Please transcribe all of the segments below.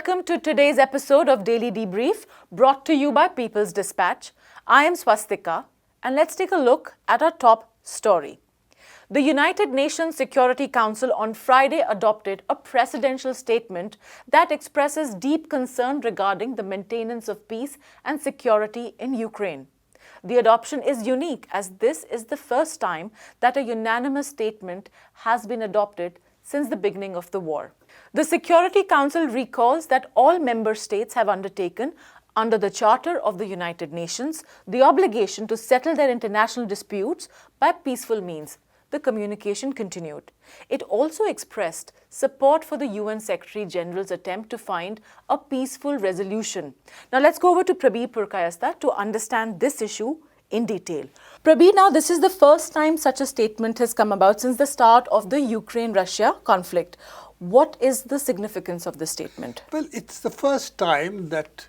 Welcome to today's episode of Daily Debrief, brought to you by People's Dispatch. I am Swastika, and let's take a look at our top story. The United Nations Security Council on Friday adopted a presidential statement that expresses deep concern regarding the maintenance of peace and security in Ukraine. The adoption is unique as this is the first time that a unanimous statement has been adopted since the beginning of the war. The Security Council recalls that all member states have undertaken, under the Charter of the United Nations, the obligation to settle their international disputes by peaceful means. The communication continued. It also expressed support for the UN Secretary General's attempt to find a peaceful resolution. Now let's go over to Prabir Purkayastha to understand this issue in detail. Prabir, now this is the first time such a statement has come about since the start of the Ukraine-Russia conflict. What is the significance of this statement? Well, it's the first time that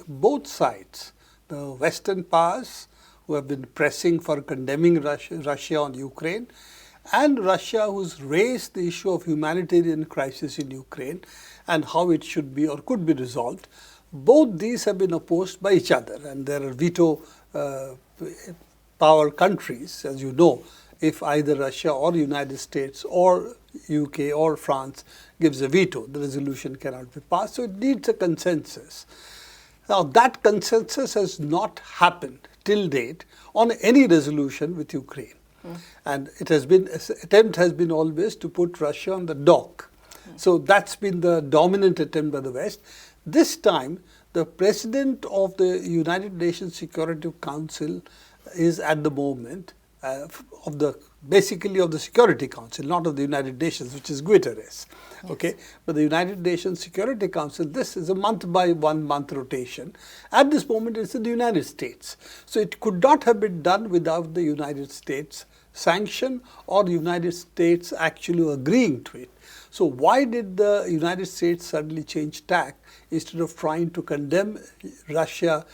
both sides, the Western powers who have been pressing for condemning Russia on Ukraine, and Russia who's raised the issue of humanitarian crisis in Ukraine and how it should be or could be resolved, both these have been opposed by each other, and there are veto power countries, as you know. If either Russia or United States or UK or France gives a veto, the resolution cannot be passed. So it needs a consensus. Now that consensus has not happened till date on any resolution with Ukraine. And it has been, attempt has been always to put Russia on the dock. So that's been the dominant attempt by the West. This time, the president of the United Nations Security Council is at the moment basically of the Security Council, not of the United Nations, which is Guterres. Yes. Okay, but the United Nations Security Council, this is a month by 1 month rotation. At this moment, it's in the United States. So it could not have been done without the United States sanction or the United States actually agreeing to it. So why did the United States suddenly change tack instead of trying to condemn Russia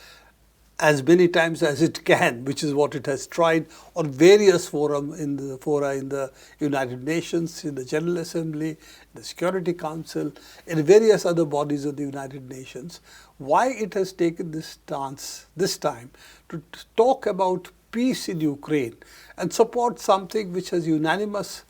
as many times as it can, which is what it has tried on various fora in the United Nations, in the General Assembly, the Security Council, in various other bodies of the United Nations. Why it has taken this stance this time to talk about peace in Ukraine and support something which has unanimous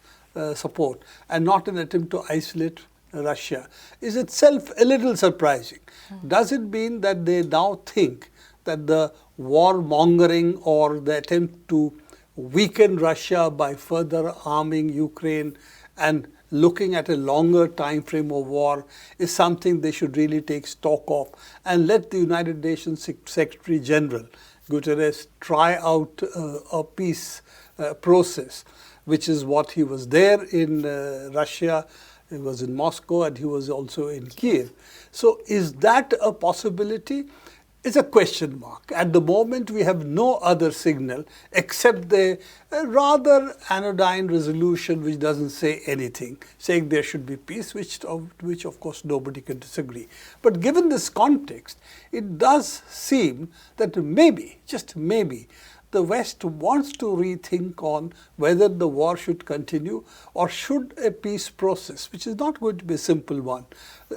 support and not an attempt to isolate Russia is itself a little surprising. Does it mean that they now think that the warmongering or the attempt to weaken Russia by further arming Ukraine and looking at a longer time frame of war is something they should really take stock of and let the United Nations Secretary General Guterres try out a peace process, which is what he was there in Russia, he was in Moscow, and he was also in Kiev. So is that a possibility? It's a question mark. At the moment, we have no other signal except the rather anodyne resolution which doesn't say anything, saying there should be peace, which of course nobody can disagree. But given this context, it does seem that maybe, just maybe, the West wants to rethink on whether the war should continue or should a peace process, which is not going to be a simple one,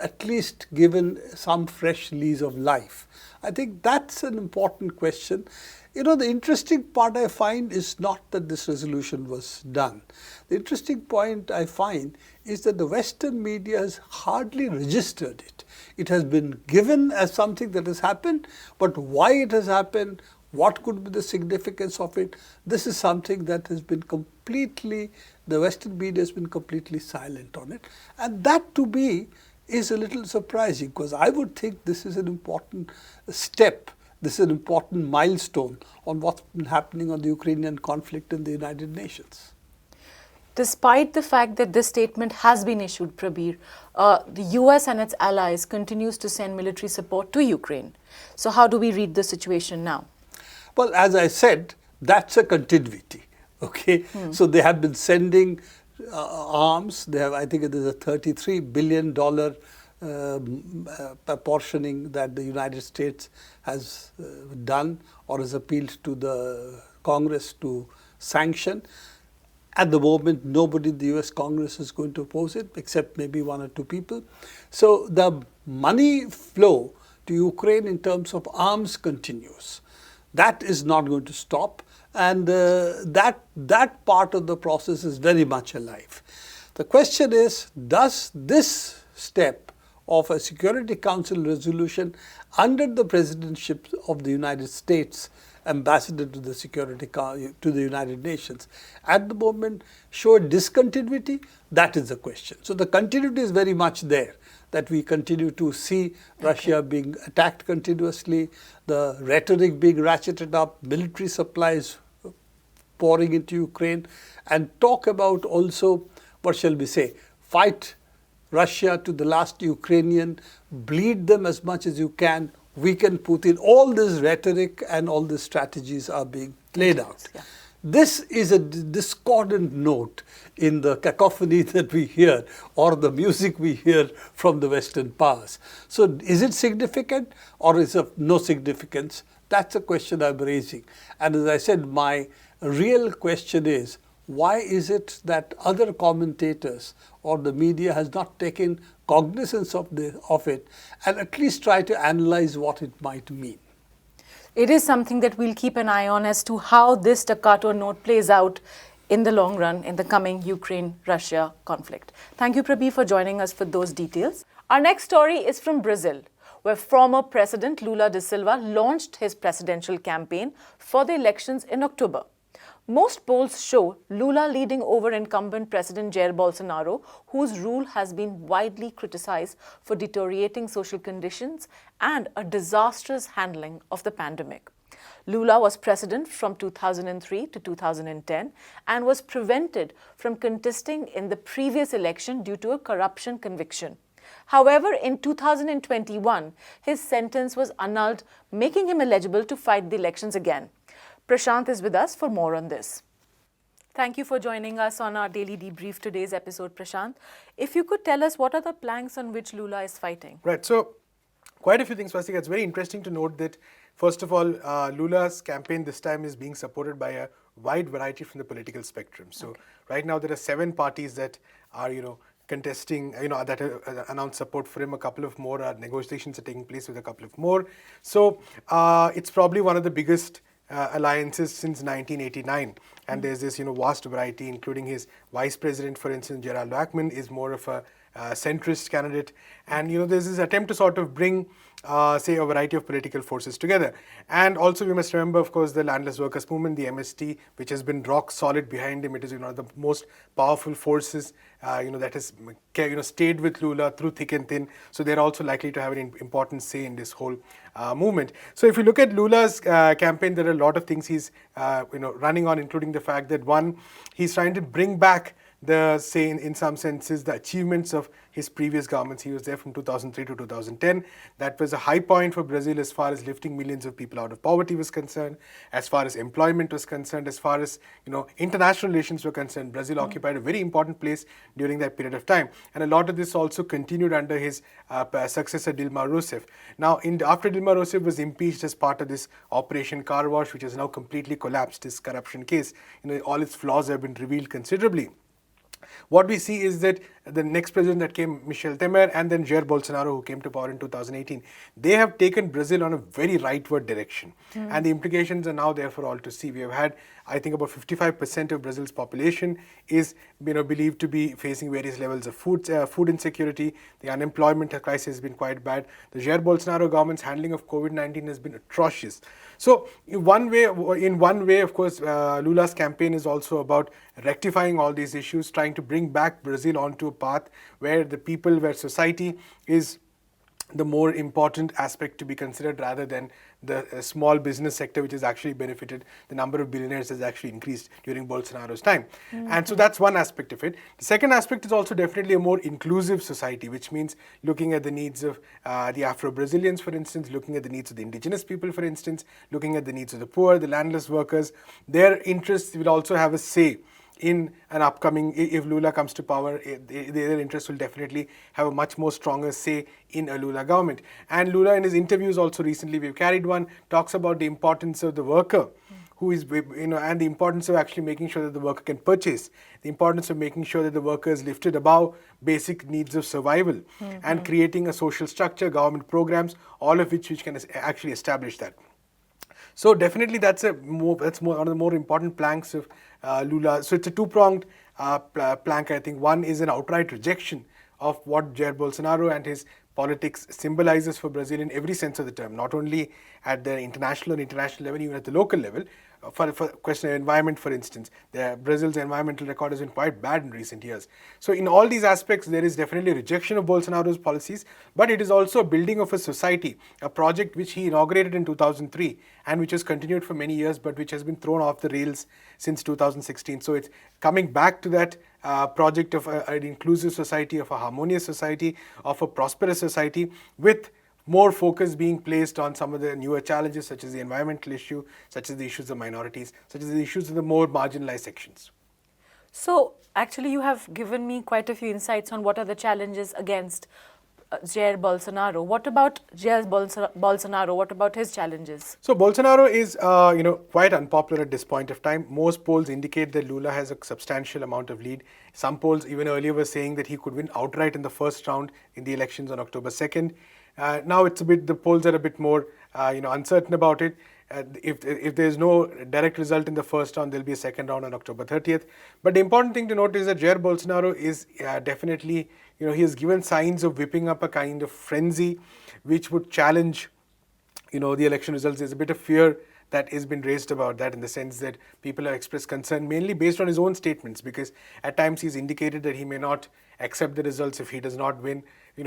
at least given some fresh lease of life. I think that's an important question. You know, the interesting part I find is not that this resolution was done. The interesting point I find is that the Western media has hardly registered it. It has been given as something that has happened, but why it has happened, what could be the significance of it, this is something that has been completely, the Western media has been completely silent on it. And that to me is a little surprising, because I would think this is an important step, this is an important milestone on what's been happening on the Ukrainian conflict in the United Nations. Despite the fact that this statement has been issued, Prabir, the US and its allies continues to send military support to Ukraine. So how do we read the situation now? Well, as I said, that's a continuity. Okay, so they have been sending arms. They have, I think, there's a $33 billion apportioning that the United States has done or has appealed to the Congress to sanction. At the moment, nobody in the US Congress is going to oppose it, except maybe one or two people. So the money flow to Ukraine in terms of arms continues. That is not going to stop, and that part of the process is very much alive. The question is, does this step of a Security Council resolution under the presidency of the United States ambassador to the United Nations at the moment show discontinuity? That is the question. So the continuity is very much there, that we continue to see Russia being attacked continuously, the rhetoric being ratcheted up, military supplies pouring into Ukraine, and talk about also, what shall we say, fight Russia to the last Ukrainian, bleed them as much as you can, weaken Putin. All this rhetoric and all these strategies are being played out. Yeah. This is a discordant note in the cacophony that we hear, or the music we hear from the Western powers. So is it significant, or is it of no significance? That's a question I'm raising. And as I said, my real question is, why is it that other commentators or the media has not taken cognizance of it and at least try to analyze what it might mean? It is something that we'll keep an eye on as to how this staccato note plays out in the long run in the coming Ukraine-Russia conflict. Thank you, Prabir, for joining us for those details. Our next story is from Brazil, where former President Lula da Silva launched his presidential campaign for the elections in October. Most polls show Lula leading over incumbent President Jair Bolsonaro, whose rule has been widely criticized for deteriorating social conditions and a disastrous handling of the pandemic. Lula was president from 2003 to 2010 and was prevented from contesting in the previous election due to a corruption conviction. However, in 2021, his sentence was annulled, making him eligible to fight the elections again. Prashant is with us for more on this. Thank you for joining us on our daily debrief today's episode, Prashant. If you could tell us what are the planks on which Lula is fighting? Right. So, quite a few things, Swastika. It's very interesting to note that, first of all, Lula's campaign this time is being supported by a wide variety from the political spectrum. So, right now there are 7 parties that are, contesting, that announced support for him. A couple of more negotiations are taking place with a couple of more. So, it's probably one of the biggest alliances since 1989, and there's this vast variety, including his vice president, for instance, Geraldo Alckmin, is more of a centrist candidate, and there's this attempt to sort of bring say a variety of political forces together. And also we must remember, of course, the landless workers movement, the MST, which has been rock solid behind him. It is the most powerful forces that has stayed with Lula through thick and thin. So they're also likely to have an important say in this whole movement. So if you look at Lula's campaign, there are a lot of things he's running on, including the fact that one, he's trying to bring back in some senses, the achievements of his previous governments. He was there from 2003 to 2010. That was a high point for Brazil as far as lifting millions of people out of poverty was concerned, as far as employment was concerned, as far as international relations were concerned. Brazil occupied a very important place during that period of time, and a lot of this also continued under his successor Dilma Rousseff. Now, after Dilma Rousseff was impeached as part of this Operation Car Wash, which has now completely collapsed, this corruption case, all its flaws have been revealed considerably. What we see is that the next president that came, Michel Temer, and then Jair Bolsonaro, who came to power in 2018, they have taken Brazil on a very rightward direction. And the implications are now there for all to see. We have had, I think, about 55% of Brazil's population is believed to be facing various levels of food insecurity. The unemployment crisis has been quite bad. The Jair Bolsonaro government's handling of COVID-19 has been atrocious. So in one way, of course, Lula's campaign is also about rectifying all these issues, trying to bring back Brazil onto a path where where society is the more important aspect to be considered, rather than the small business sector, which has actually benefited. The number of billionaires has actually increased during Bolsonaro's time. And so that's one aspect of it. The second aspect is also definitely a more inclusive society, which means looking at the needs of the Afro-Brazilians, for instance, looking at the needs of the indigenous people, for instance, looking at the needs of the poor, the landless workers. Their interests will also have a say in an upcoming, if Lula comes to power, their interests will definitely have a much more stronger say in a Lula government. And Lula, in his interviews also recently, we've carried one, talks about the importance of the worker, who is, and the importance of actually making sure that the worker can purchase, the importance of making sure that the worker is lifted above basic needs of survival, and creating a social structure, government programs, all of which can actually establish that. So definitely that's one of the more important planks of Lula. So it's a two-pronged plank, I think. One is an outright rejection of what Jair Bolsonaro and his politics symbolizes for Brazil in every sense of the term, not only at the international level, even at the local level. For question of environment, for instance, Brazil's environmental record has been quite bad in recent years. So in all these aspects, there is definitely a rejection of Bolsonaro's policies, but it is also a building of a society, a project which he inaugurated in 2003 and which has continued for many years, but which has been thrown off the rails since 2016. So it's coming back to that project of an inclusive society, of a harmonious society, of a prosperous society, with more focus being placed on some of the newer challenges, such as the environmental issue, such as the issues of minorities, such as the issues of the more marginalized sections. So, actually, you have given me quite a few insights on what are the challenges against Jair Bolsonaro. What about Jair Bolsonaro? What about his challenges? So Bolsonaro is, quite unpopular at this point of time. Most polls indicate that Lula has a substantial amount of lead. Some polls even earlier were saying that he could win outright in the first round in the elections on October 2nd. Now the polls are a bit more, uncertain about it. If there's no direct result in the first round, there'll be a second round on October 30th. But the important thing to note is that Jair Bolsonaro is definitely, he has given signs of whipping up a kind of frenzy which would challenge, the election results. There's a bit of fear that has been raised about that, in the sense that people have expressed concern mainly based on his own statements, because at times he's indicated that he may not accept the results if he does not win.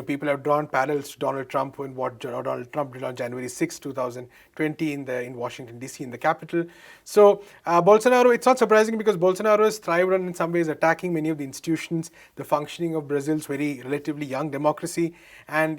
People have drawn parallels to Donald Trump and what Donald Trump did on January 6, 2020 in Washington, D.C., in the Capitol. So Bolsonaro, it's not surprising, because Bolsonaro has thrived on, in some ways, attacking many of the institutions, the functioning of Brazil's very relatively young democracy. And,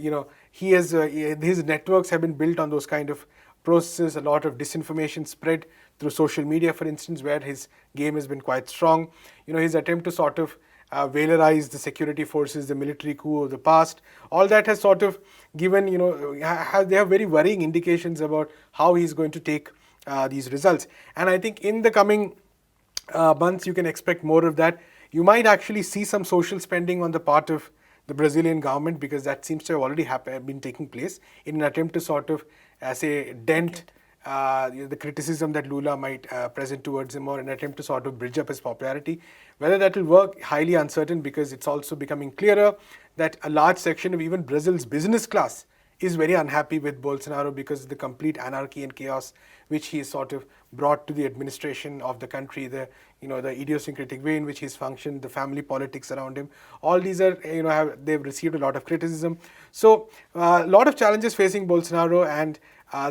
he has his networks have been built on those kind of processes. A lot of disinformation spread through social media, for instance, where his game has been quite strong. His attempt to sort of valorize the security forces, the military coup of the past, all that has sort of given, they have very worrying indications about how he's going to take these results. And I think in the coming months, you can expect more of that. You might actually see some social spending on the part of the Brazilian government, because that seems to have already been taking place in an attempt to sort of, dent the criticism that Lula might present towards him, or an attempt to sort of bridge up his popularity. Whether that will work, highly uncertain, because it's also becoming clearer that a large section of even Brazil's business class is very unhappy with Bolsonaro because of the complete anarchy and chaos which he sort of brought to the administration of the country, the idiosyncratic way in which he's functioned, the family politics around him. All these are, they've received a lot of criticism. So a lot of challenges facing Bolsonaro, and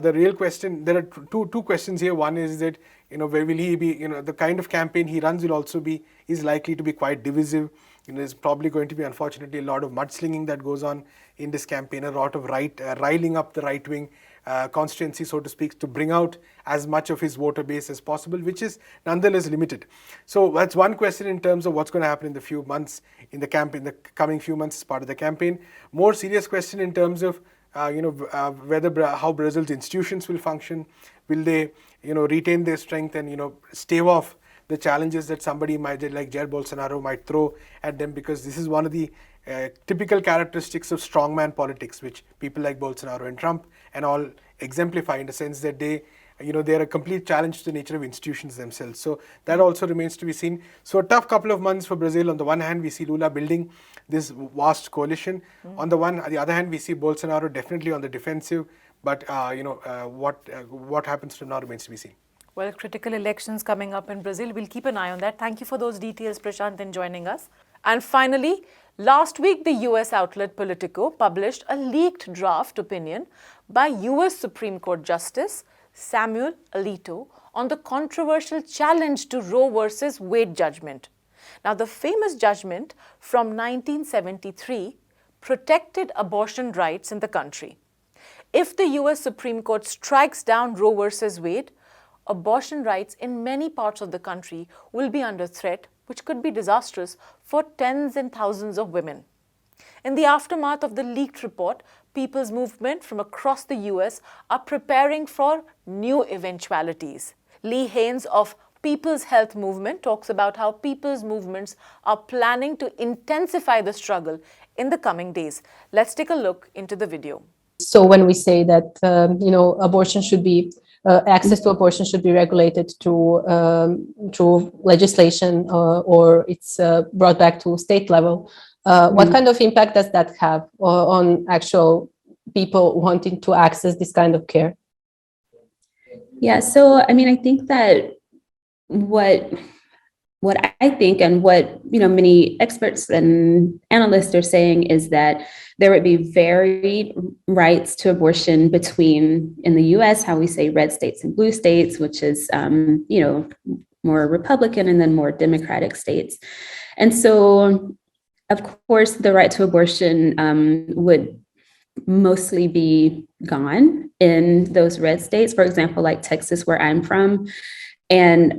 the real question, there are two questions here. One is that, where will he be, the kind of campaign he runs will also is likely to be quite divisive. There's probably going to be, unfortunately, a lot of mudslinging that goes on in this campaign, a lot of riling up the right-wing constituency, so to speak, to bring out as much of his voter base as possible, which is nonetheless limited. So that's one question in terms of what's going to happen in the few months in the campaign, the coming few months as part of the campaign. More serious question in terms of how Brazil's institutions will function. Will they, retain their strength and, stave off the challenges that somebody like Jair Bolsonaro might throw at them, because this is one of the typical characteristics of strongman politics, which people like Bolsonaro and Trump and all exemplify, in the sense that they are a complete challenge to the nature of institutions themselves. So that also remains to be seen. So a tough couple of months for Brazil. On the one hand, we see Lula building this vast coalition. On the other hand, we see Bolsonaro definitely on the defensive. But what happens to now remains to be seen. Well, critical elections coming up in Brazil. We'll keep an eye on that. Thank you for those details, Prashant, in joining us. And finally, last week, the US outlet Politico published a leaked draft opinion by US Supreme Court Justice Samuel Alito on the controversial challenge to Roe versus Wade judgment. Now, the famous judgment from 1973 protected abortion rights in the country. If the US Supreme Court strikes down Roe versus Wade, abortion rights in many parts of the country will be under threat, which could be disastrous for tens and thousands of women. In the aftermath of the leaked report, people's movement from across the US are preparing for new eventualities. Lee Haynes of People's Health Movement talks about how people's movements are planning to intensify the struggle in the coming days. Let's take a look into the video. So when we say that, abortion should be, access to abortion should be regulated through legislation or it's brought back to state level, what kind of impact does that have on actual people wanting to access this kind of care? Yeah, so I mean, I think that what I think and what many experts and analysts are saying is that there would be varied rights to abortion between, in the US, how we say red states and blue states, which is more Republican, and then more Democratic states. And so, of course, the right to abortion would mostly be gone in those red states, for example, like Texas, where I'm from. And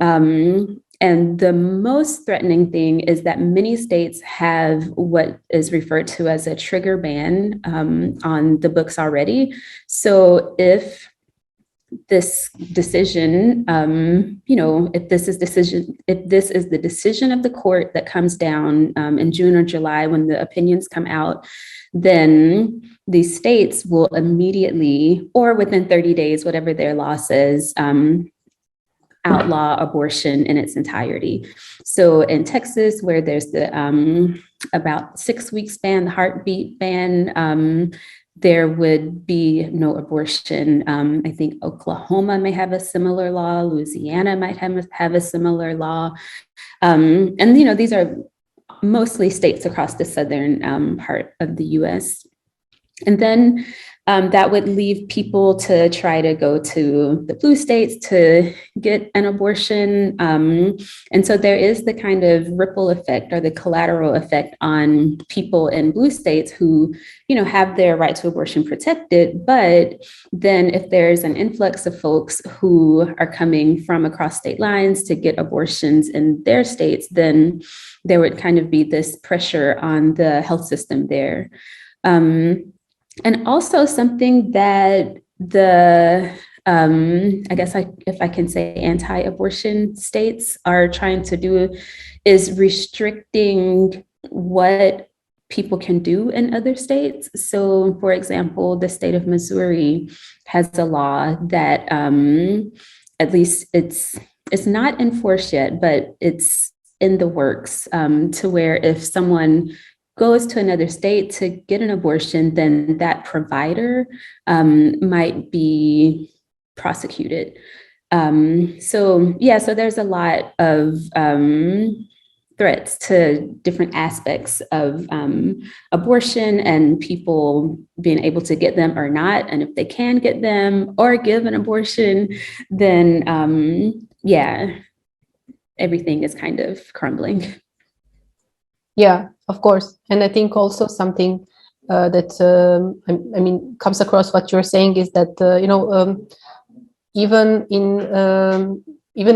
the most threatening thing is that many states have what is referred to as a trigger ban on the books already. So if this decision, if this is the decision of the court that comes down in June or July when the opinions come out, then these states will immediately, or within 30 days, whatever their law says, outlaw abortion in its entirety. So in Texas, where there's the about 6 weeks ban, the heartbeat ban, there would be no abortion. I think Oklahoma may have a similar law. Louisiana might have a similar law. And these are mostly states across the southern part of the US. And then that would leave people to try to go to the blue states to get an abortion. And so there is the kind of ripple effect or the collateral effect on people in blue states who, have their right to abortion protected. But then if there's an influx of folks who are coming from across state lines to get abortions in their states, then there would kind of be this pressure on the health system there. And also something that the, I guess if I can say anti-abortion states are trying to do is restricting what people can do in other states. So for example, the state of Missouri has a law that at least it's not enforced yet, but it's in the works to where if someone goes to another state to get an abortion, then that provider might be prosecuted. So there's a lot of threats to different aspects of abortion and people being able to get them or not. And if they can get them or give an abortion, then everything is kind of crumbling. Yeah, of course. And I think also something that comes across what you're saying is that even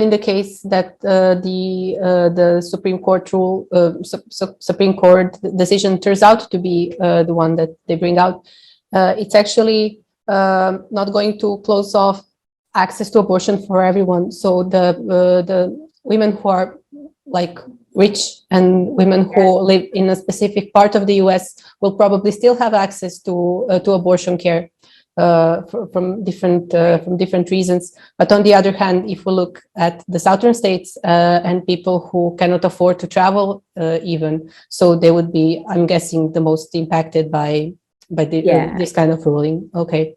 in the case that the Supreme Court rule, Supreme Court decision turns out to be the one that they bring out, it's actually not going to close off access to abortion for everyone. So the women who are like rich and women who live in a specific part of the US will probably still have access to abortion care from different reasons. But on the other hand, if we look at the southern states and people who cannot afford to travel even, so they would be, I'm guessing, the most impacted by this kind of ruling. Okay.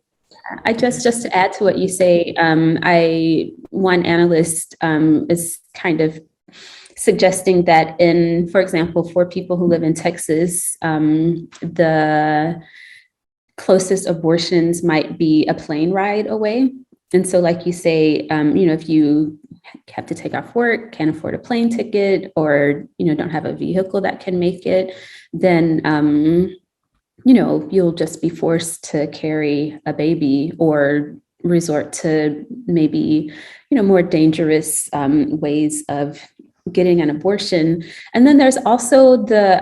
I just to add to what you say, one analyst is kind of suggesting that for example, for people who live in Texas, the closest abortions might be a plane ride away. And so like you say, if you have to take off work, can't afford a plane ticket, or, don't have a vehicle that can make it, then, you'll just be forced to carry a baby or resort to maybe, more dangerous ways of getting an abortion. And then there's also the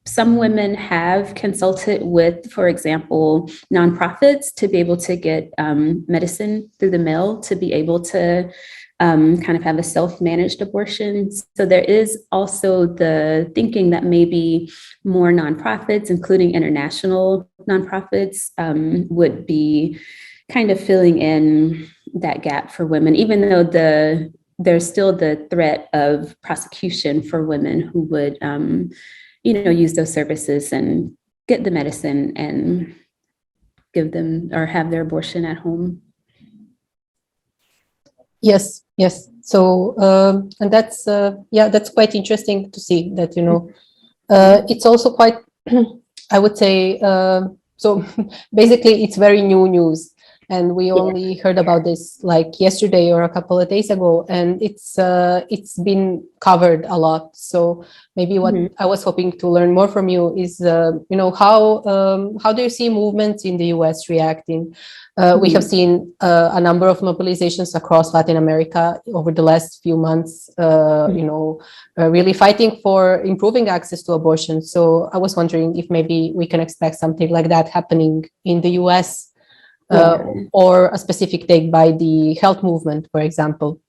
some women have consulted with, for example, nonprofits to be able to get medicine through the mail to be able to kind of have a self-managed abortion. So there is also the thinking that maybe more nonprofits, including international nonprofits, would be kind of filling in that gap for women, even though there's still the threat of prosecution for women who would, use those services and get the medicine and give them or have their abortion at home. Yes, yes. So, and that's quite interesting to see that, it's also quite, I would say, so basically it's very new news. And we only heard about this like yesterday or a couple of days ago, and it's been covered a lot. So maybe what I was hoping to learn more from you is, how do you see movements in the US reacting? We have seen a number of mobilizations across Latin America over the last few months, really fighting for improving access to abortion. So I was wondering if maybe we can expect something like that happening in the US. Or a specific take by the health movement, for example?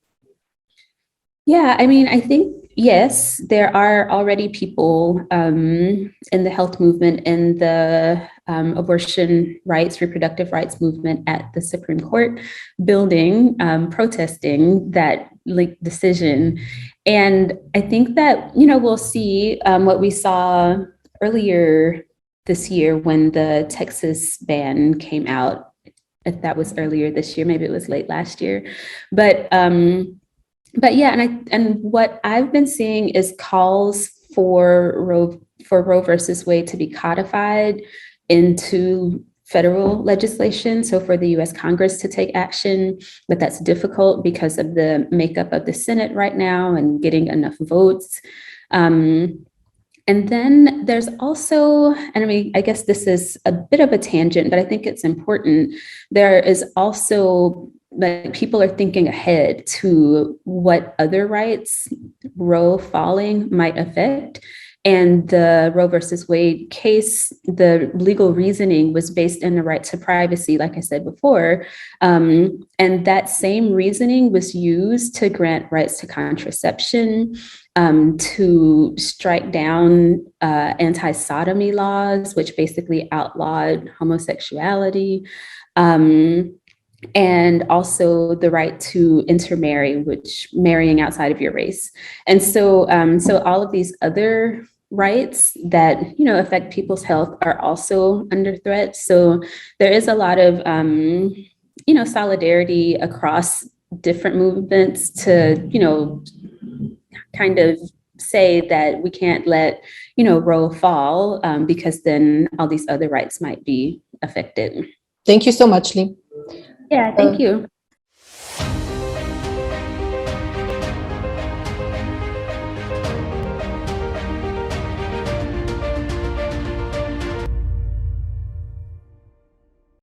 Yeah, I mean, I think, yes, there are already people in the health movement and the abortion rights, reproductive rights movement at the Supreme Court building, protesting that decision. And I think that, we'll see what we saw earlier this year when the Texas ban came out. If that was earlier this year, maybe it was late last year, but yeah, and what I've been seeing is calls for Roe versus Wade to be codified into federal legislation. So for the U.S. Congress to take action, but that's difficult because of the makeup of the Senate right now and getting enough votes. And then there's also, and I mean, I guess this is a bit of a tangent, but I think it's important. There is also, like, people are thinking ahead to what other rights Roe falling might affect. And the Roe versus Wade case, the legal reasoning was based in the right to privacy, like I said before. And that same reasoning was used to grant rights to contraception, to strike down anti-sodomy laws, which basically outlawed homosexuality, and also the right to intermarry, which marrying outside of your race. And so, so all of these other rights that affect people's health are also under threat. So there is a lot of solidarity across different movements to kind of say that we can't let Roe fall, because then all these other rights might be affected. Thank you so much, Lee. Yeah, thank you.